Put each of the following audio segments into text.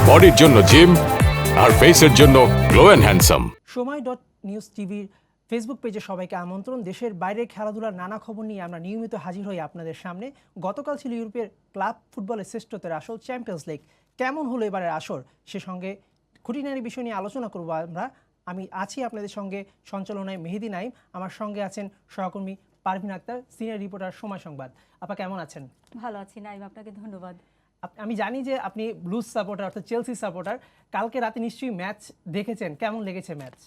বডির জন্য জিম, আর ফেসের জন্য গ্লো অ্যান্ড হ্যান্ডসাম। সময়.নিউজ টিভির ফেসবুক পেজে সবাইকে আমন্ত্রণ। দেশের বাইরের খেলাধুলার নানা খবর নিয়ে আমরা নিয়মিত হাজির হই আপনাদের সামনে। গতকাল ছিল ইউরোপের ক্লাব ফুটবলের শ্রেষ্ঠত্বের আসর চ্যাম্পিয়ন্স লিগ। কেমন হলো এবারের আসর, সে সঙ্গে খুঁটিনাটি বিষয় নিয়ে আলোচনা করব আমরা। আমি আছি আপনাদের সঙ্গে সঞ্চালনায় মেহেদি নাইম, আমার সঙ্গে আছেন সহকর্মী পারভিন আক্তার, সিনিয়র রিপোর্টার সময় সংবাদ। আপা কেমন আছেন? ভালো আছি নাইম, আপনাকে ধন্যবাদ। আমি জানি যে আপনি ব্লুজ সাপোর্টার অর্থাৎ চেলসি সাপোর্টার। কালকে রাতে নিশ্চয়ই ম্যাচ দেখেছেন, কেমন লেগেছে ম্যাচ?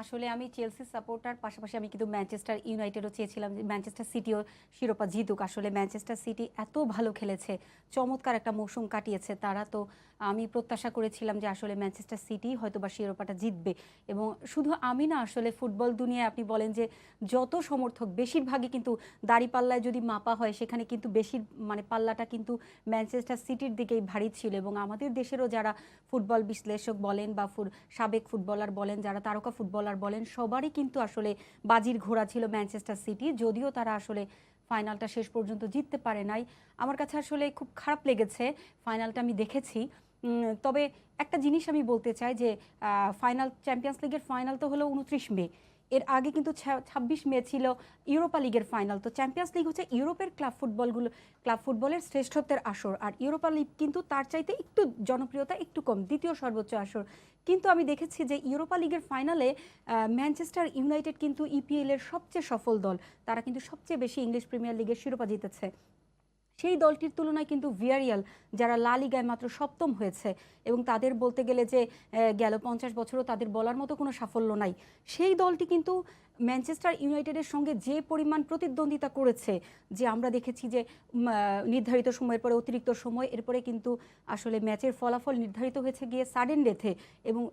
আসলে আমি চেলসি সাপোর্টার, পাশাপাশি আমি কিন্তু ম্যানচেস্টার ইউনাইটেডও চেয়েছিলাম যে ম্যানচেস্টার সিটিও শিরোপা জিতুক। আসলে ম্যানচেস্টার সিটি এত ভালো খেলেছে, চমৎকার একটা মৌসুম কাটিয়েছে তারা। তো আমি প্রত্যাশা করেছিলাম যে আসলে ম্যানচেস্টার সিটি হয়তো বা শিরোপাটা জিতবে। এবং শুধু আমি না, আসলে ফুটবল দুনিয়ায় আপনি বলেন যে যত সমর্থক বেশিরভাগই কিন্তু দাড়িপাল্লায় যদি মাপা হয় সেখানে কিন্তু পাল্লাটা কিন্তু ম্যানচেস্টার সিটির দিকেই ভারী ছিল। এবং আমাদের দেশেরও যারা ফুটবল বিশ্লেষক বলেন বা সাবেক ফুটবলার বলেন, যারা তারকা ফুটবলার বলেন, সবারই কিন্তু আসলে বাজির ঘোড়া ছিল ম্যানচেস্টার সিটি। যদিও তারা আসলে ফাইনালটা শেষ পর্যন্ত জিততে পারে নাই। আমার কাছে আসলে খুব খারাপ লেগেছে, ফাইনালটা আমি দেখেছি। তবে একটা জিনিস আমি বলতে চাই যে ফাইনাল, চ্যাম্পিয়ন্স লিগের ফাইনাল তো হলো 29 মে, এর আগে কিন্তু 26 মে ছিল ইউরোপা লিগের ফাইনাল। তো চ্যাম্পিয়ন্স লিগ হচ্ছে ইউরোপের ক্লাব ফুটবলের শ্রেষ্ঠত্বের আসর, আর ইউরোপা লিগ কিন্তু তার চাইতে একটু জনপ্রিয়তা একটু কম, দ্বিতীয় সর্বোচ্চ আসর। কিন্তু আমি দেখেছি যে ইউরোপা লিগের ফাইনালে ম্যানচেস্টার ইউনাইটেড কিন্তু ইপিএল এর সবচেয়ে সফল দল, তারা কিন্তু সবচেয়ে বেশি ইংলিশ প্রিমিয়ার লিগের শিরোপা জিতেছে। সেই দলটির তুলনায় কিন্তু ভিয়ারিয়াল, যারা লা লিগায় মাত্র সপ্তম হয়েছে, এবং তাদের বলতে গেলে যে গেল 50 বছরও তাদের বলার মতো কোনো সাফল্য নাই, সেই দলটি কিন্তু ম্যানচেস্টার ইউনাইটেডের সঙ্গে যে পরিমাণ প্রতিদ্বন্দ্বিতা করেছে, যে আমরা দেখেছি যে নির্ধারিত সময়ের পরে অতিরিক্ত সময়, এরপরে কিন্তু আসলে ম্যাচের ফলাফল নির্ধারিত হয়েছে গিয়ে সাডেন ডেথে, এবং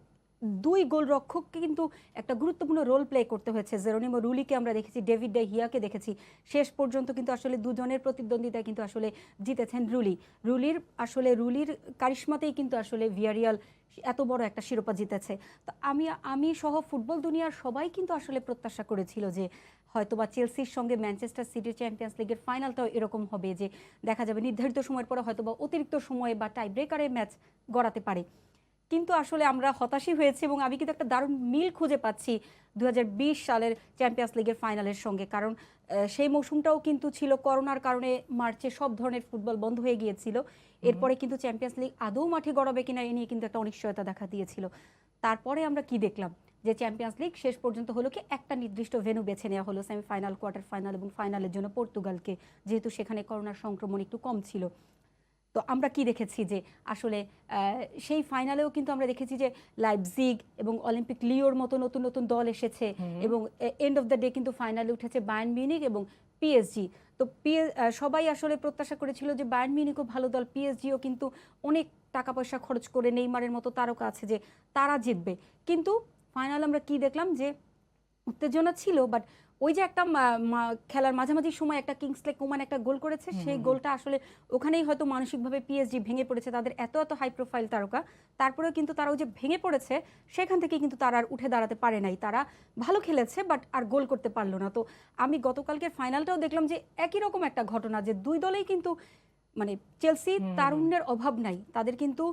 দুই গোলরক্ষককে কিন্তু একটা গুরুত্বপূর্ণ রোল প্লে করতে হয়েছে। জেরোনিমো রুলিকে আমরা দেখেছি, ডেভিড ডে হিয়াকে দেখেছি, শেষ পর্যন্ত কিন্তু আসলে দুজনের প্রতিদ্বন্দ্বিতায় কিন্তু আসলে জিতেছেন রুলির কারিশমাতেই কিন্তু আসলে ভিয়ারিয়াল এত বড় একটা শিরোপা জিতেছে। তো আমি সহ ফুটবল দুনিয়ার সবাই কিন্তু আসলে প্রত্যাশা করেছিল যে হয়তোবা চেলসির সঙ্গে ম্যানচেস্টার সিটির চ্যাম্পিয়ন্স লিগের ফাইনালটাও এরকম হবে, যে দেখা যাবে নির্ধারিত সময়ের পরে হয়তোবা অতিরিক্ত সময়ে বা টাই ব্রেকারে ম্যাচ গড়াতে পারে। কিন্তু আসলে আমরা হতাশই হয়েছি, এবং আমি কিন্তু একটা দারুণ মিল খুঁজে পাচ্ছি 2020 সালের চ্যাম্পিয়ন্স লিগের ফাইনালের সঙ্গে। কারণ সেই মৌসুমটাও কিন্তু ছিল করোনার কারণে, মার্চে সব ধরনের ফুটবল বন্ধ হয়ে গিয়েছিল। এরপরে কিন্তু চ্যাম্পিয়ন্স লিগ আদৌ মাঠে গড়াবে কিনা এ নিয়ে কিন্তু একটা অনিশ্চয়তা দেখা দিয়েছিল। তারপরে আমরা কি দেখলাম, যে চ্যাম্পিয়ন্স লিগ শেষ পর্যন্ত হলো কি একটা নির্দিষ্ট ভেন্যু বেছে নেওয়া হলো, সেমিফাইনাল, কোয়ার্টার ফাইনাল এবং ফাইনালের জন্য পর্তুগালকে, যেহেতু সেখানে করোনার সংক্রমণ একটু কম ছিল। তো আমরা কি দেখেছি যে আসলে সেই ফাইনালেও কিন্তু আমরা দেখেছি যে লাইপজিগ এবং অলিম্পিক লিওর মতো নতুন নতুন দল এসেছে, এবং এন্ড অফ দ্য ডে কিন্তু ফাইনালে উঠেছে বায়ার্ন মিউনিখ এবং পিএসজি। তো সবাই আসলে প্রত্যাশা করেছিল যে বায়ার্ন মিউনিখও ভালো দল, পিএসজিও কিন্তু অনেক টাকা পয়সা খরচ করে নেইমারের মতো তারকা আছে যে তারা জিতবে। কিন্তু ফাইনাল আমরা কি দেখলাম, যে উত্তেজনা ছিল, বাট ওই যে একটা খেলার মাঝামাঝি সময় একটা কিংসলে কোমান একটা গোল করেছে, সেই গোলটা আসলে ওখানেই হয়তো মানসিকভাবে পিএসজি ভেঙে পড়েছে। তাদের এত হাই প্রোফাইল তারকা, তারপরেও কিন্তু তারা ওই যে ভেঙে পড়েছে, সেখান থেকে কিন্তু তারা আর উঠে দাঁড়াতে পারে নাই। তারা ভালো খেলেছে, বাট আর গোল করতে পারলো না। তো আমি গতকালকের ফাইনালটাও দেখলাম যে একই রকম একটা ঘটনা, যে দুই দলেই কিন্তু চেলসি তারুণ্যের অভাব নাই, তাদের কিন্তু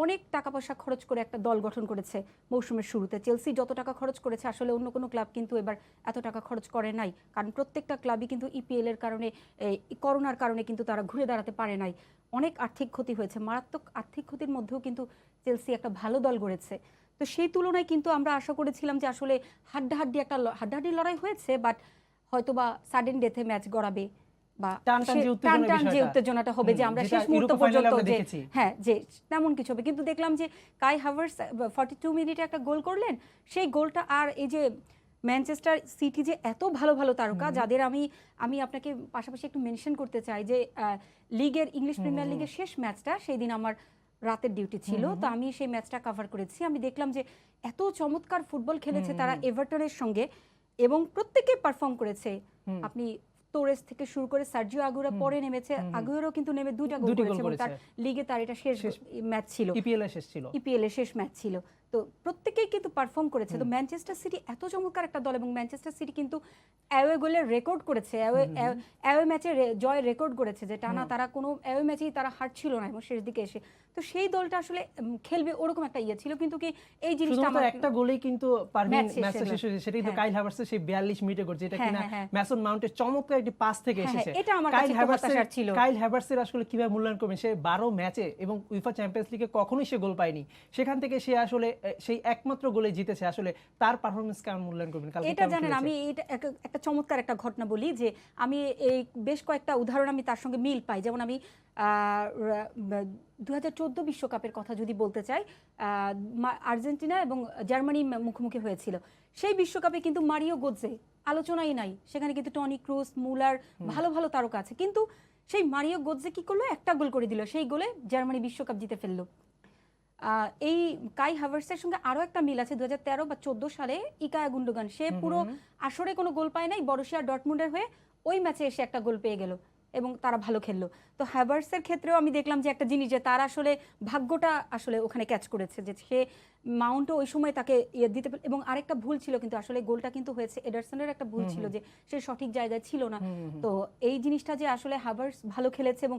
অনেক টাকা পয়সা খরচ করে একটা দল গঠন করেছে মৌসুমের শুরুতে। চেলসি যত টাকা খরচ করেছে, আসলে অন্য কোনো ক্লাব কিন্তু এবার এত টাকা খরচ করে নাই, কারণ প্রত্যেকটা ক্লাবই কিন্তু ইপিএল এর কারণে, করোনার কারণে কিন্তু তারা ঘুরে দাঁড়াতে পারে নাই। অনেক আর্থিক ক্ষতি হয়েছে, মারাত্মক আর্থিক ক্ষতির মধ্যেও কিন্তু চেলসি একটা ভালো দল গড়েছে। তো সেই তুলনায় কিন্তু আমরা আশা করেছিলাম যে আসলে হাড্ডাহাড্ডি লড়াই হয়েছে, বাট হয়তোবা সাডেন ডেথে ম্যাচ গড়াবে, বা টান যে উত্তেজনাটা হবে, যে আমরা শেষ মুহূর্ত পর্যন্ত যে তেমন কিছু হবে। কিন্তু দেখলাম যে কাই হাভার্টস 42 মিনিটে একটা গোল করলেন, সেই গোলটা, আর এই যে ম্যানচেস্টার সিটি যে এত ভালো ভালো তারকা, যাদের আমি আপনাকে পাশাপাশি একটু মেনশন করতে চাই যে লিগের, ইংলিশ প্রিমিয়ার লিগের শেষ ম্যাচটা, সেই দিন আমার রাতের ডিউটি ছিল, তো আমি সেই ম্যাচটা কভার করেছি। আমি দেখলাম যে এত চমৎকার ফুটবল খেলেছে তারা এভারটনের সঙ্গে, এবং প্রত্যেকে পারফর্ম করেছে। আপনি তোরেস থেকে শুরু করে সার্জিও আগুয়েরো পরে নেমেছে, আগুয়েরো কিন্তু নেমে দুইটা গোল করেছে, এবং তার লিগে তার এটা শেষ ম্যাচ ছিল, ইপিএল এর শেষ ম্যাচ ছিল। তো প্রত্যেকেই কিন্তু পারফর্ম করেছে। তো ম্যানচেস্টার সিটি এত চমৎকার একটা দল এবং ম্যানচেস্টার সিটি কিন্তু অ্যাওয়ে গোলের রেকর্ড করেছে, অ্যাওয়ে ম্যাচে জয় রেকর্ড করেছে, যে টানা তারা কোনো অ্যাওয়ে ম্যাচেই তারা হারছিল না এবং শেষ দিকে এসে। তো সেই দলটা আসলে খেলবে ওরকম একটা ইয়ে ছিল, কিন্তু কি এই জিনিসটা আমার একটা গোলেই কিন্তু পারভিন ম্যাচ ম্যাচটা শেষ হয়েছে, সেটাই তো কাইল হ্যাভার্টসের সেই 42 মিনিটে করছে, এটা কিনা ম্যাসন মাউন্টের চমৎকার একটি পাস থেকে এসেছে। এটা আমার কাছে খুব হতাশার ছিল। কাইল হ্যাভার্টসের আসলে কিভাবে মূল্যায়ন করবেন, সে 12 ম্যাচে এবং উইফা চ্যাম্পিয়ন্স লিগে কখনোই সে গোল পায়নি, সেখান থেকে সে আসলে সেই একমাত্র গোলে জিতেছে। আসলে তার পারফরম্যান্স কেমন মূল্যায়ন করবেন? এটা জানেন, আমি এটা একটা চমৎকার একটা ঘটনা বলি, যে আমি এই বেশ কয়েকটা উদাহরণ আমি তার সঙ্গে মিল পাই। যেমন আমি 2014 বিশ্বকাপের কথা যদি বলতে চাই, আর্জেন্টিনা এবং জার্মানি মুখোমুখি হয়েছিল। সেই বিশ্বকাপে কিন্তু মারিও গোৎজে আলোচনাই নাই, সেখানে কিন্তু টনি ক্রুস, মুলার ভালো ভালো তারকা আছে, কিন্তু সেই মারিও গোৎজে কি করলো, একটা গোল করে দিল, সেই গোলে জার্মানি বিশ্বকাপ জিতে ফেললো। এই কাই হাভার্টসের সঙ্গে আরো একটা মিল আছে। 2013 বা 14 সালে ইকায়া গুন্ডোগান, সে পুরো আসরে কোনো গোল পায় নাই, বরুসিয়া ডর্টমুন্ডের হয়ে ওই ম্যাচে এসে একটা গোল পেয়ে গেল এবং তারা ভালো খেললো। তো হ্যাভার্টসের ক্ষেত্রেও আমি দেখলাম যে একটা জিনিস, যে তার আসলে ভাগ্যটা আসলে ওখানে ক্যাচ করেছে, যে সে মাউন্টও ওই সময় তাকে ইয়ে দিতে, এবং আরেকটা ভুল ছিল কিন্তু আসলে গোলটা কিন্তু হয়েছে এডারসনের একটা ভুল ছিল, যে সে সঠিক জায়গায় ছিল না। তো এই জিনিসটা যে আসলে হ্যাভার্টস ভালো খেলেছে এবং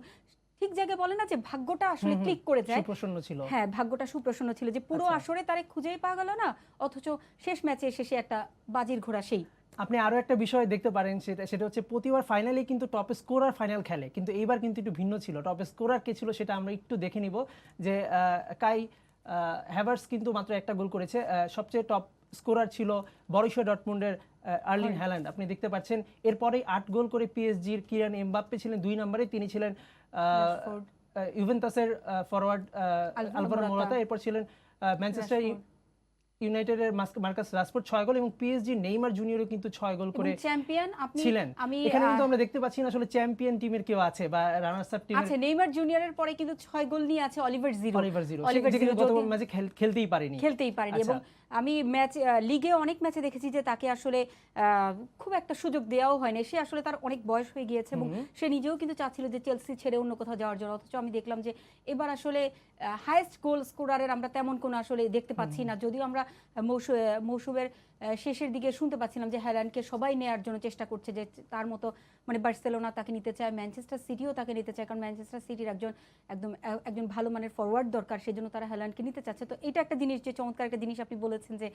ঠিক জায়গায় বলে না যে ভাগ্যটা আসলে ক্লিক করে যায়, সুপ্রসন্ন ছিল। হ্যাঁ, ভাগ্যটা সুপ্রসন্ন ছিল, যে পুরো আসরে তারে খুঁজেই পাওয়া গেল না, অথচ শেষ ম্যাচে এসে সে একটা বাজির ঘোড়া। সেই আপনি আরো একটা বিষয় দেখতে পারেন, সেটা হচ্ছে প্রতিবার ফাইনালে কিন্তু টপ স্কোরার ফাইনাল খেলে, কিন্তু এইবার কিন্তু একটু ভিন্ন ছিল। টপ স্কোরার কে ছিল সেটা আমরা একটু দেখে নিব, যে কাই হ্যাভার্টস কিন্তু মাত্র একটা গোল করেছে। সবচেয়ে টপ স্কোরার ছিল বরুসিয়া ডর্টমুন্ডের আর্লিং হ্যালান্ড, আপনি দেখতে পাচ্ছেন। এরপরেই 8 গোল করে পিএসজির কিলিয়ান এমবাপ্পে ছিলেন 2 নম্বরে, তিনি ছিলেন ইউভেন্টাসের ফরওয়ার্ড আলভারো মোরাতা, এরপর ছিলেন ম্যানচেস্টার ইউনাইটেডের মার্কাস রাশফোর্ড 6 গোল, এবং পিএসজি নেইমার জুনিয়রও কিন্তু 6 গোল করে চ্যাম্পিয়ন আপনি ছিলেন। এখানে কিন্তু আমরা দেখতে পাচ্ছি না আসলে চ্যাম্পিয়ন টিমের কেউ আছে বা রানার্স আপ টিমের আছে। নেইমার জুনিয়রের পরে কিন্তু 6 গোল নিয়ে আছে অলিভার জিরু, যে গত ম্যাচে খেলতেই পারেনি। এবং আমি ম্যাচ লিগে অনেক ম্যাচে দেখেছি যে তাকে আসলে খুব একটা সুযোগ দেওয়াও হয়নি। সে আসলে তার অনেক বয়স হয়ে গিয়েছে এবং সে নিজেও কিন্তু চাচ্ছিল যে চেলসি ছেড়ে অন্য কোথাও যাওয়ার জন্য, অথচ আমি দেখলাম যে এবার আসলে হাইয়েস্ট গোল স্কোরারের আমরা তেমন কোনো আসলে দেখতে পাচ্ছি না। যদিও আমরা মৌসুমের শেষের দিকে শুনতে পাচ্ছিলাম যে হ্যালান্ডকে সবাই নেয়ার জন্য চেষ্টা করছে, যে তার মতো মানে বার্সেলোনা তাকে নিতে চায়, ম্যানচেস্টার সিটিও তাকে নিতে চায়, কারণ ম্যানচেস্টার সিটির একজন ভালো মানের ফরওয়ার্ড দরকার, সেজন্য তারা হ্যালান্ডকে নিতে চাচ্ছে। তো এটা একটা জিনিস, যে চমৎকার একটা জিনিস আপনি বলেছেন, যে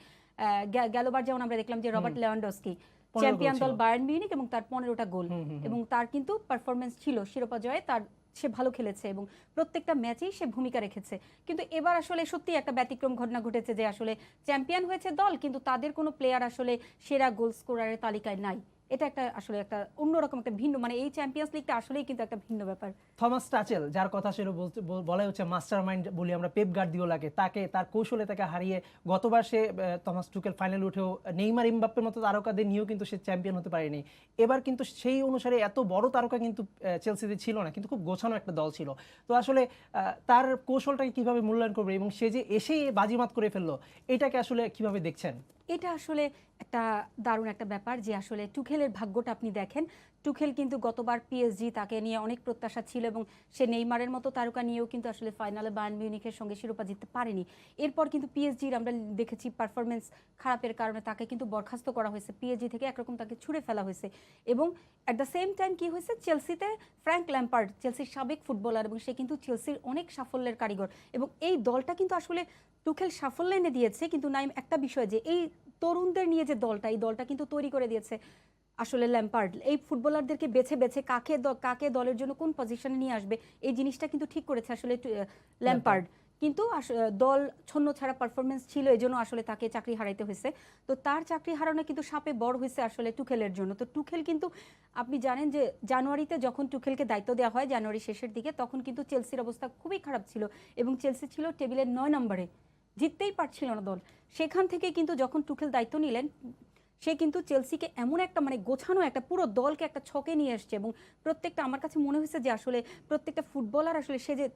গেলবার যেমন আমরা দেখলাম যে রবার্ট লেভানডস্কি চ্যাম্পিয়ন দল বায়ার্ন মিউনিখ এবং তার 15টা গোল, এবং তার কিন্তু পারফরমেন্স ছিল শিরোপা জয়ে, তার সে ভালো খেলেছে এবং প্রত্যেকটা ম্যাচেই সে ভূমিকা রেখেছে। কিন্তু এবার আসলে সত্যি একটা ব্যতিক্রম ঘটনা ঘটেছে, যে আসলে চ্যাম্পিয়ন হয়েছে দল, কিন্তু তাদের কোনো প্লেয়ার আসলে সেরা গোল স্কোরারের তালিকায় নাই। এটা একটা আসলে একটা অন্যরকম একটা ভিন্ন, মানে এই চ্যাম্পিয়ন্স লিগটা আসলেই কিন্তু একটা ভিন্ন ব্যাপার। থমাস টাচেল, যার কথা সেটা বলা হচ্ছে মাস্টার মাইন্ড বলি আমরা পেপ গার্দিওলাকে, তাকে তার কৌশলে তাকে হারিয়ে গতবার সে থমাস টুকেল ফাইনাল উঠেও নেইমার এমবাপ্পের মতো তারকাদের নিয়েও কিন্তু সে চ্যাম্পিয়ন হতে পারেনি। এবার কিন্তু সেই অনুসারে এত বড় তারকা কিন্তু চেলসিতে ছিল না, কিন্তু খুব গোছানো একটা দল ছিল। তো আসলে তার কৌশলটাকে কিভাবে মূল্যায়ন করবে, এবং সে যে এসেই বাজিমাত করে ফেললো, এটাকে আসলে কিভাবে দেখছেন? এটা আসলে একটা দারুণ একটা ব্যাপার, যে আসলে টুখেলের ভাগ্যটা আপনি দেখেন। টুখেল কিন্তু গতবার পিএসজি তাকে নিয়ে অনেক প্রত্যাশা ছিল এবং সে নেইমারের মতো তারকা নিয়েও কিন্তু আসলে ফাইনালে বায়ার্ন মিউনিখের সঙ্গে শিরোপা জিততে পারেনি। এরপর কিন্তু পিএসজির আমরা দেখেছি পারফরমেন্স খারাপের কারণে তাকে কিন্তু বরখাস্ত করা হয়েছে, পিএসজি থেকে একরকম তাকে ছুড়ে ফেলা হয়েছে। এবং অ্যাট দ্য সেম টাইম কি হয়েছে, চেলসিতে ফ্র্যাঙ্ক ল্যাম্পার্ড চেলসির সাবেক ফুটবলার, এবং সে কিন্তু চেলসির অনেক সাফল্যের কারিগর, এবং এই দলটা কিন্তু আসলে টুখেল সাফল্য এনে দিয়েছে। কিন্তু নাইম একটা বিষয়, যে এই তরুণদের নিয়ে যে দলটা, এই দলটা কিন্তু তৈরি করে দিয়েছে আসলে ল্যাম্পার্ড। এই ফুটবলারদেরকে বেছে বেছে কাকে দলের জন্য কোন পজিশনে নিয়ে আসবে, এই জিনিসটা কিন্তু ঠিক করেছে আসলে ল্যাম্পার্ড। কিন্তু দল ছন্ন ছাড়া পারফরমেন্স ছিল, এই জন্য আসলে তাকে চাকরি হারাইতে হয়েছে। তো তার চাকরি হারানো কিন্তু সাপে বড় হয়েছে আসলে টুখেলের জন্য। তো টুখেল কিন্তু আপনি জানেন যে জানুয়ারিতে যখন টুখেলকে দায়িত্ব দেওয়া হয়, জানুয়ারি শেষের দিকে, তখন কিন্তু চেলসির অবস্থা খুবই খারাপ ছিল এবং চেলসি ছিল টেবিলের 9 নম্বরে, জিততেই পারছিল না দল। সেখান থেকে কিন্তু যখন টুখেল দায়িত্ব নিলেন, সে কিন্তু চেলসিকে এমন একটা মানে গোছানো একটা পুরো দলকে একটা ছকে নিয়ে এসছে, এবং প্রত্যেকটা আমার কাছে মনে হয়েছে যে আসলে প্রত্যেকটা ফুটবলার আসলে সে যে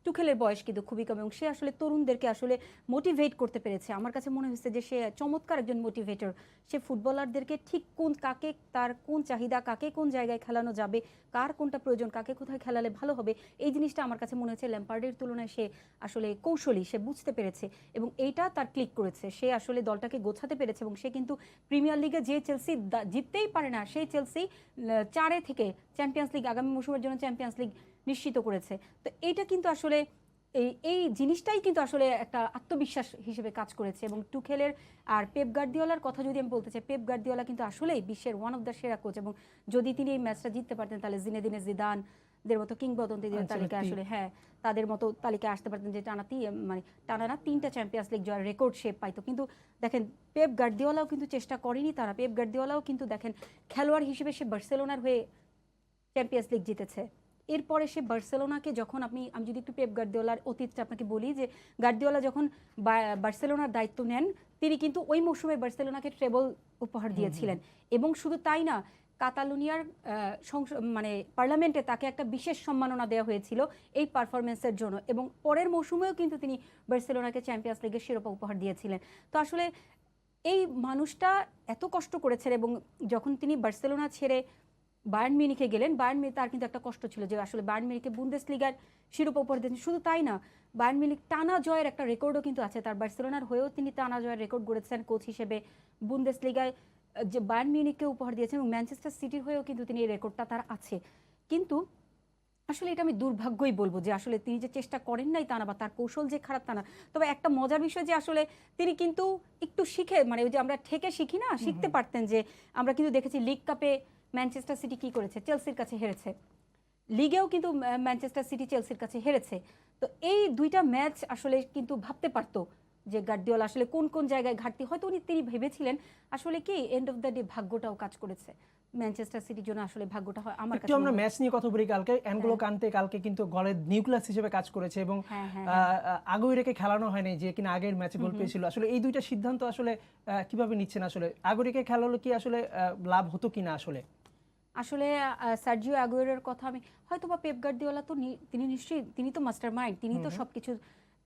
টুখেলের বয়স কিন্তু খুবই কম এবং সে আসলে তরুণদেরকে আসলে মোটিভেট করতে পেরেছে। আমার কাছে মনে হচ্ছে যে সে চমৎকার একজন মোটিভেটর। সে ফুটবলারদেরকে ঠিক কাকে তার কোন চাহিদা, কাকে কোন জায়গায় খেলানো যাবে, কার কোনটা প্রয়োজন, কাকে কোথায় খেলালে ভালো হবে, এই জিনিসটা আমার কাছে মনে হচ্ছে ল্যাম্পার্ডের তুলনায় সে আসলে কৌশলী, সে বুঝতে পেরেছে এবং এইটা তার ক্লিক করেছে। সে আসলে দলটাকে গোছাতে পেরেছে এবং সে কিন্তু প্রিমিয়ার লিগে যে চেলসি জিততেই পারে না, সেই চেলসি 4 থেকে চ্যাম্পিয়ন্স লিগ, আগামী মৌসুমের জন্য চ্যাম্পিয়ন্স লিগ নিশ্চিত করেছে। তো এইটা কিন্তু আসলে এই জিনিসটাই কিন্তু আসলে একটা আত্মবিশ্বাস হিসেবে কাজ করেছে। এবং টুখেলের আর পেপ গার্দিওলার কথা যদি আমি বলতে চাই, পেপ গার্দিওলা কিন্তু আসলেই বিশ্বের ওয়ান অফ দ্য সেরা কোচ এবং যদি তিনি এই ম্যাচটা জিততে পারতেন তাহলে জিনেদিনে জিদানদের মতো কিংবদন্তিদের তালিকায় আসলে তাদের মতো তালিকায় আসতে পারতেন যে টানা না 3টা চ্যাম্পিয়ন্স লিগ জয়ের রেকর্ড সে পাইতো। কিন্তু দেখেন পেপ গার্দিওলাও কিন্তু চেষ্টা করেনি তারা। পেপ গার্দিওলাও কিন্তু দেখেন খেলোয়াড় হিসেবে সে বার্সেলোনার হয়ে চ্যাম্পিয়ন্স লিগ জিতেছে। এরপরে সে বার্সেলোনাকে যখন আমি যদি একটু পেপ গার্দিওলার অতীতটা আপনাকে বলি, যে গার্দিওলা যখন বার্সেলোনার দায়িত্ব নেন তিনি কিন্তু ওই মৌসুমে বার্সেলোনাকে ট্রেবল উপহার দিয়েছিলেন এবং শুধু তাই না, কাতালুনিয়ার পার্লামেন্টে তাকে একটা বিশেষ সম্মাননা দেওয়া হয়েছিল এই পারফরমেন্সের জন্য এবং পরের মৌসুমেও কিন্তু তিনি বার্সেলোনাকে চ্যাম্পিয়ন্স লিগের শিরোপা উপহার দিয়েছিলেন। তো আসলে এই মানুষটা এত কষ্ট করেছেন এবং যখন তিনি বার্সেলোনা ছেড়ে বায়ার্ন মিউনিখে গেলেন, বায়ার্ন মিউনিখ তার কিন্তু একটা কষ্ট ছিল যে আসলে বায়ার্ন মিউনিখে বুন্দেসলিগার শিরোপা উপহার দিয়েছেন। শুধু তাই না, বায়ার্ন মিউনিখ টানা জয়ের একটা রেকর্ডও কিন্তু আছে তার। বার্সেলোনার হয়েও তিনি টানা জয়ের রেকর্ড গড়েছেন কোচ হিসেবে। বুন্দেসলিগায় যে বায়ার্ন মিউনিখকে উপহার দিয়েছেন এবং ম্যানচেস্টার সিটির হয়েও কিন্তু তিনি এই রেকর্ডটা তার আছে। কিন্তু আসলে এটা আমি দুর্ভাগ্যই বলবো যে আসলে তিনি যে চেষ্টা করেন নাই তা না, বা তার কৌশল যে খারাপ তা না। তবে একটা মজার বিষয় যে আসলে তিনি কিন্তু একটু শিখে, ওই যে আমরা ঠেকে শিখি না, শিখতে পারতেন। যে আমরা কিন্তু দেখেছি লিগ কাপে ম্যানচেস্টার সিটি কি করেছে, চেলসির কাছে হেরেছে। লিগেও কিন্তু ম্যানচেস্টার সিটি চেলসির কাছে হেরেছে। তো এই দুইটা ম্যাচ আসলে কিন্তু ভাবতে পারতো যে গার্দিওলা আসলে কোন কোন জায়গায় ঘাটতি, হয়তো তিনি ভেবেছিলেন আসলে কি এন্ড অফ দ্য ডে ভাগ্যটাও কাজ করেছে ম্যানচেস্টার সিটির জন্য। আসলে ভাগ্যটা হয় আমার কাছে। আমরা ম্যাচ নিয়ে কথা বলি। কালকে অ্যানগোলো কান্তে কালকে কিন্তু গলের নিউক্লিয়াস হিসেবে কাজ করেছে এবং আগুইরেকে খেলানো হয়নি যে কিনা আগের ম্যাচে গোল পেয়েছিল। আসলে এই দুইটা সিদ্ধান্ত আসলে কিভাবে নিচ্ছেন? আসলে আগুইরেকে খেলালো কি আসলে লাভ হতো কিনা? আসলে সার্জিও আগুয়েরোর কথা আমি হয়তোবা পেপ গার্দিওলা তো তিনি নিশ্চয়ই, তিনি তো মাস্টার মাইন্ড, তিনি তো সবকিছু,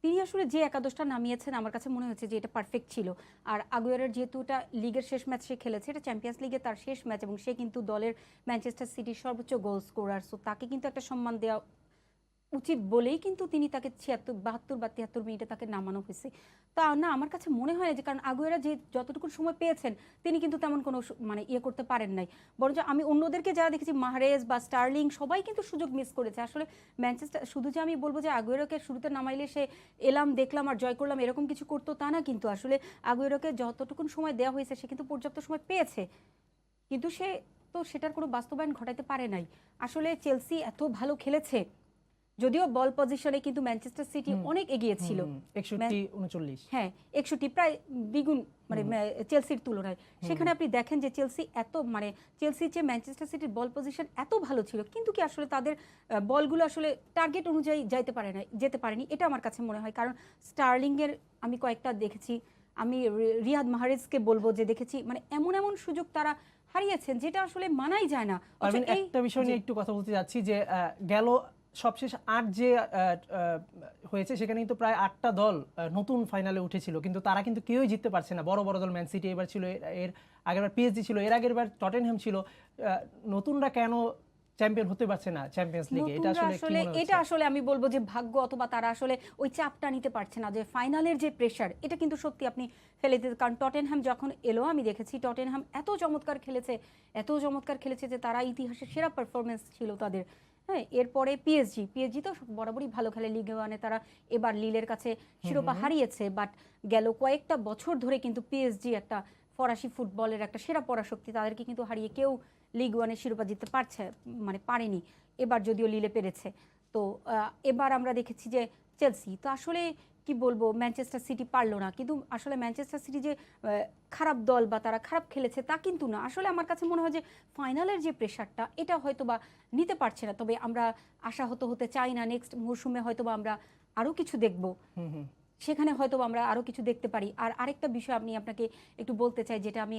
তিনি আসলে যে একাদশটা নামিয়েছেন আমার কাছে মনে হচ্ছে যে এটা পারফেক্ট ছিল। আর আগুয়েরোর যেহেতু এটা লিগের শেষ ম্যাচ সে খেলেছে, এটা চ্যাম্পিয়ন্স লিগে তার শেষ ম্যাচ এবং সে কিন্তু দলের ম্যানচেস্টার সিটির সর্বোচ্চ গোল স্কোরার, সো তাকে কিন্তু একটা সম্মান দেওয়া উচিত বলেই কিন্তু তিনি তাকে 72 বা 73 মিনিটে তাকে নামানো হয়েছে। তা না, আমার কাছে মনে হয় না যে, কারণ আগুয়েরা যে যতটুকু সময় পেয়েছেন তিনি কিন্তু তেমন কোনো ইয়ে করতে পারেন নাই। বরঞ্চ আমি অন্যদেরকে যারা দেখেছি, মাহরেজ বা স্টার্লিং সবাই কিন্তু সুযোগ মিস করেছে। আসলে ম্যানচেস্টার, শুধু যে আমি বলবো যে আগুয়েরোকে শুরুতে নামাইলে সে এলাম দেখলাম আর জয় করলাম এরকম কিছু করতো তা না, কিন্তু আসলে আগুয়েরোকে যতটুকু সময় দেওয়া হয়েছে সে কিন্তু পর্যাপ্ত সময় পেয়েছে, কিন্তু সে তো সেটার কোনো বাস্তবায়ন ঘটাতে পারে নাই। আসলে চেলসি এত ভালো খেলেছে, যদিও বল পজিশনে কিন্তু ম্যানচেস্টার সিটি অনেক এগিয়ে ছিল, 61-39। হ্যাঁ 61, প্রায় দ্বিগুণ চেলসির তুলনায়। সেখানে আপনি দেখেন যে চেলসি চেলসির যে ম্যানচেস্টার সিটির বল পজিশন এত ভালো ছিল, কিন্তু কি আসলে তাদের বলগুলো আসলে টার্গেট অনুযায়ী যেতে পারেনি, এটা আমার কাছে মনে হয়। কারণ স্টার্লিংয়ের আমি কয়েকটা দেখেছি, আমি রিয়াদ মাহরেজকে বলবো যে দেখেছি এমন সুযোগ তারা হারিয়েছেন যেটা আসলে মানাই যায় না। একটা বিষয় নিয়ে একটু কথা বলতে যাচ্ছি যে গেল সবশেষ 8 যে হয়েছে সেখানে কিন্তু প্রায় 8টা দল নতুন ফাইনালে উঠেছিল, কিন্তু তারা কিন্তু কেউই জিততে পারছে না। বড় বড় দল ম্যান সিটি এবার ছিল, এর আগেরবার পিএসজি ছিল, এর আগেরবার টটেনহ্যাম ছিল। নতুনরা কেন চ্যাম্পিয়ন হতে পারছে না চ্যাম্পিয়ন্স লিগে? এটা আসলে আমি বলবো যে ভাগ্য, অথবা তারা আসলে ওই চাপটা নিতে পারছে না, যে ফাইনালের যে প্রেশার, এটা কিন্তু সত্যি আপনি ফেলে দিতে। কারণ টটেনহ্যাম যখন এলো, আমি দেখেছি টটেনহ্যাম এত চমৎকার খেলেছে যে তারা ইতিহাসের সেরা পারফরমেন্স ছিল তাদের। হ্যাঁ, এরপরে পিএসজি তো বরাবরই ভালো খেলে লিগে ওয়ানে, তারা এবার লিলের কাছে শিরোপা হারিয়েছে, বাট গেল কয়েকটা বছর ধরে কিন্তু পিএসজি একটা ফরাসি ফুটবলের একটা সেরা পরাশক্তি, তাদেরকে কিন্তু হারিয়ে কেউ লিগ ওয়ানের শিরোপা জিততে পারেনি। এবার যদিও লিলে পেরেছে। তো এবার আমরা দেখেছি যে চেলসি, তো আসলে কি বলবো, ম্যানচেস্টার সিটি পারলো না। কিন্তু আসলে ম্যানচেস্টার সিটি যে খারাপ দল বা তারা খারাপ খেলেছে তা কিন্তু না। আসলে আমার কাছে মনে হয় যে ফাইনালের যে প্রেশারটা, এটা হয়তো বা নিতে পারছে না। তবে আমরা আশাহত হতে চাই না, নেক্সট মৌসুমে হয়তো বা আমরা আরও কিছু দেখবো। সেখানে হয়তো আমরা আরও কিছু দেখতে পারি। আর আরেকটা বিষয় আমি আপনাকে একটু বলতে চাই, যেটা আমি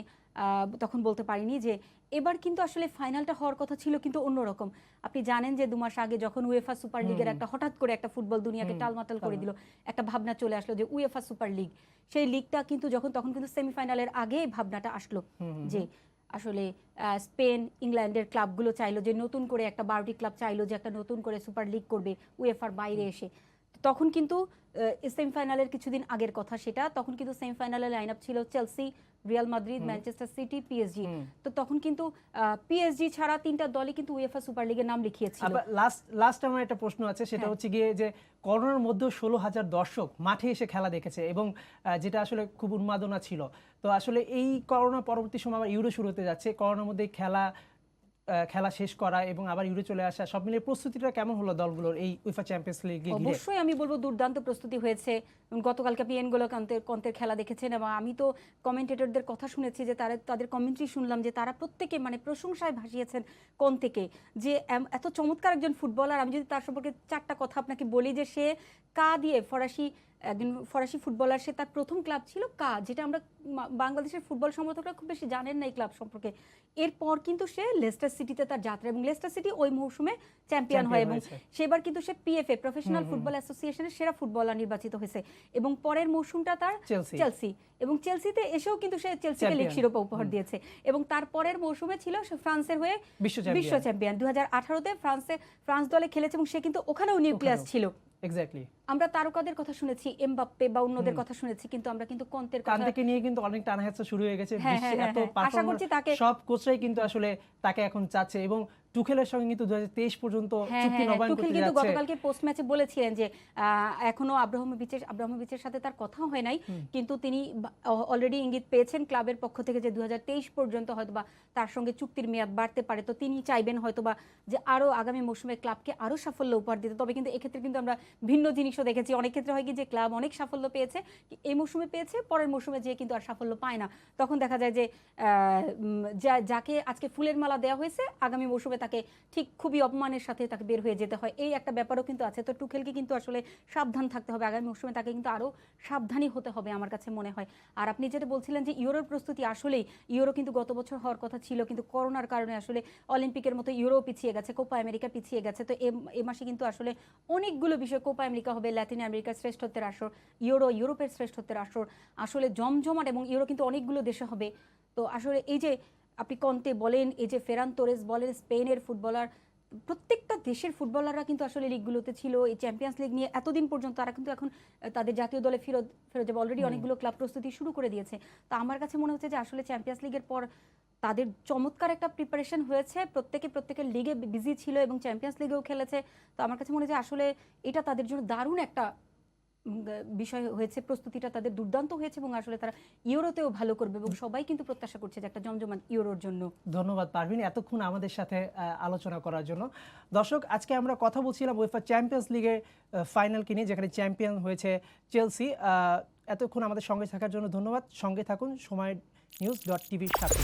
তখন বলতে পারিনি, যে এবার কিন্তু আসলে ফাইনালটা হওয়ার কথা ছিল কিন্তু অন্যরকম। আপনি জানেন যে 2 মাস আগে যখন উয়েফা সুপার লিগের একটা হঠাৎ করে একটা ফুটবল দুনিয়াকে টালমাটাল করে দিল, একটা ভাবনা চলে আসলো যে উয়েফা সুপার লিগ, সেই লিগটা কিন্তু তখন কিন্তু সেমিফাইনালের আগে ভাবনাটা আসলো যে আসলে স্পেন ইংল্যান্ডের ক্লাবগুলো চাইলো যে নতুন করে একটা 12টি ক্লাব চাইলো যে একটা নতুন করে সুপার লিগ করবে উয়েফার বাইরে এসে। তখন কিন্তু সেমিফাইনালের কিছুদিন আগের কথা সেটা, তখন কিন্তু সেমিফাইনালের লাইন আপ ছিল Chelsea, Real Madrid, Manchester city, PSG. তো তখন কিন্তু পিএসজি ছাড়া 3টা দলই কিন্তু উয়েফা সুপার লিগের নাম লিখিয়েছিল। লাস্ট আমার একটা প্রশ্ন আছে, সেটা হচ্ছে গিয়ে যে করোনার মধ্যে 16,000 দর্শক মাঠে এসে খেলা দেখেছে এবং যেটা আসলে খুব উন্মাদনা ছিল। তো আসলে এই করোনা পরবর্তী সময় আবার ইউরো শুরু হতে যাচ্ছে, করোনার মধ্যে খেলা শেষ করা এবং আবার ইউরো চলে আসা, সব মিলিয়ে প্রস্তুতিটা কেমন হলো দলগুলোর এই উয়েফা চ্যাম্পিয়ন্স লিগে? অবশ্যই আমি বলবো দুর্দান্ত প্রস্তুতি হয়েছে। গতকালকে আপনি এনগোলো কন্তের খেলা দেখেছেন এবং আমি তো কমেন্টেটরদের কথা শুনেছি যে তাদের কমেন্ট্রি শুনলাম যে তারা প্রত্যেকে মানে প্রশংসায় ভাসিয়েছেন কন্তেকে, যে এত চমৎকার একজন ফুটবলার। আমি যদি তার সম্পর্কে 4টা কথা আপনাকে বলি, যে সে দিয়ে একজন ফরাসি ফুটবলার, সে তার প্রথম ক্লাব ছিল যেটা আমরা বাংলাদেশের ফুটবল সমর্থকরা খুব বেশি জানেন না এই ক্লাব সম্পর্কে। এরপর কিন্তু সে লেস্টার সিটিতে তার যাত্রা, এবং লেস্টার সিটি ওই মৌসুমে চ্যাম্পিয়ন হয় এবং সেবার কিন্তু সে পিএফএ প্রফেশনাল ফুটবল অ্যাসোসিয়েশনের সেরা ফুটবলার নির্বাচিত হয়েছে। এবং পরের মৌসুমটা তার চেলসি, এবং চেলসিতে এসেও কিন্তু সে চেলসিকে লিগ শিরোপা উপহার দিয়েছে। এবং তারপরের মৌসুমে ছিল সে ফ্রান্সের হয়ে বিশ্ব চ্যাম্পিয়ন। 2018-তে ফ্রান্স দলে খেলেছে এবং সে কিন্তু ওখানেও নিউক্লিয়াস ছিল। এক্স্যাক্টলি। আমরা তারকাদের কথা শুনেছি, এমবাপ্পে বা অন্যদের কথা শুনেছি, কিন্তু আমরা কিন্তু কন্তের কথা নিয়ে কিন্তু অনেক টানাহেচড়া শুরু হয়ে গেছে। এত আশা করছি তাকে সব কোচরাই কিন্তু আসলে তাকে এখন চাচ্ছে, এবং টুখেলের সঙ্গে কিন্তু 2023 পর্যন্ত চুক্তি নবায়ন করতে যাচ্ছে। কিন্তু গতকালকে পোস্ট ম্যাচে বলেছিলেন যে এখনো আব্রামোভিচের সাথে তার কথা হয় নাই, কিন্তু তিনি অলরেডি ইঙ্গিত পেয়েছেন ক্লাবের পক্ষ থেকে যে 2023 পর্যন্ত হয়তোবা তার সঙ্গে চুক্তির মেয়াদ বাড়তে পারে। তো তিনি চাইবেন হয়তোবা যে আরো আগামী মৌসুমে ক্লাবকে আরো সাফল্য উপহার দিতে। তবে কিন্তু এক্ষেত্রে কিন্তু আমরা ভিন্ন জিনিসও দেখেছি। অনেক ক্ষেত্রে হয় কি যে ক্লাব অনেক সাফল্য পেয়েছে, এই মৌসুমে পেয়েছে, পরের মৌসুমে যেয়ে কিন্তু আর সাফল্য পায় না। তখন দেখা যায় যে যাকে আজকে ফুলের মালা দেওয়া হয়েছে, আগামী মৌসুমে তাকে ঠিক খুবই অপমানের সাথে তাকে বের হয়ে যেতে হয়। এই একটা ব্যাপারও কিন্তু আছে। তো টুখেলকে কিন্তু আসলে সাবধান থাকতে হবে, আগামী মৌসুমে তাকে কিন্তু আরো সাবধানী হতে হবে আমার কাছে মনে হয়। আর আপনি যেটা বলছিলেন যে ইউরোর প্রস্তুতি, আসলেই ইউরো কিন্তু গত বছর হওয়ার কথা ছিল, কিন্তু করোনার কারণে আসলে অলিম্পিকের মতো ইউরো পিছিয়ে গেছে, কোপা আমেরিকা পিছিয়ে গেছে। তো এ মাসে কিন্তু আসলে অনেকগুলো বিষয়, কোপা আমেরিকা হবে, ল্যাটিন আমেরিকার শ্রেষ্ঠত্বের আসর, ইউরোপের শ্রেষ্ঠত্বের আসর, আসলে জমজমাট, এবং ইউরো কিন্তু অনেকগুলো দেশে হবে। তো আসলে এই যে আপনি কন্তে বলেন, এই যে ফেরান তোরেস বলেন, স্পেনের ফুটবলার, প্রত্যেকটা দেশের ফুটবলাররা কিন্তু আসলে লিগগুলোতে ছিল। এই চ্যাম্পিয়ন্স লিগ নিয়ে এতদিন পর্যন্ত তারা কিন্তু এখন তাদের জাতীয় দলে ফেরত যাবে। অলরেডি অনেকগুলো ক্লাব প্রস্তুতি শুরু করে দিয়েছে। তো আমার কাছে মনে হচ্ছে যে আসলে চ্যাম্পিয়ন্স লিগের পর তাদের চমৎকার একটা প্রিপারেশন হয়েছে, প্রত্যেকের লিগে বিজি ছিল এবং চ্যাম্পিয়ন্স লিগেও খেলেছে। তো আমার কাছে মনে হয় যে আসলে এটা তাদের জন্য দারুণ একটা বিষয় হয়েছে, প্রস্তুতিটা তাদের দুর্দান্ত হয়েছে এবং আসলে তারা ইউরোতেও ভালো করবে এবং সবাই কিন্তু প্রত্যাশা করছে যে একটা জমজমাট ইউরোর জন্য। ধন্যবাদ পারভিন এতক্ষণ আমাদের সাথে আলোচনা করার জন্য। দর্শক, আজকে আমরা কথা বলছিলাম উয়েফা চ্যাম্পিয়ন্স লিগের ফাইনালকে নিয়ে, যেখানে চ্যাম্পিয়ন হয়েছে চেলসি। এতক্ষণ আমাদের সঙ্গে থাকার জন্য ধন্যবাদ। সঙ্গে থাকুন সময় নিউজ.টিভির সাথে।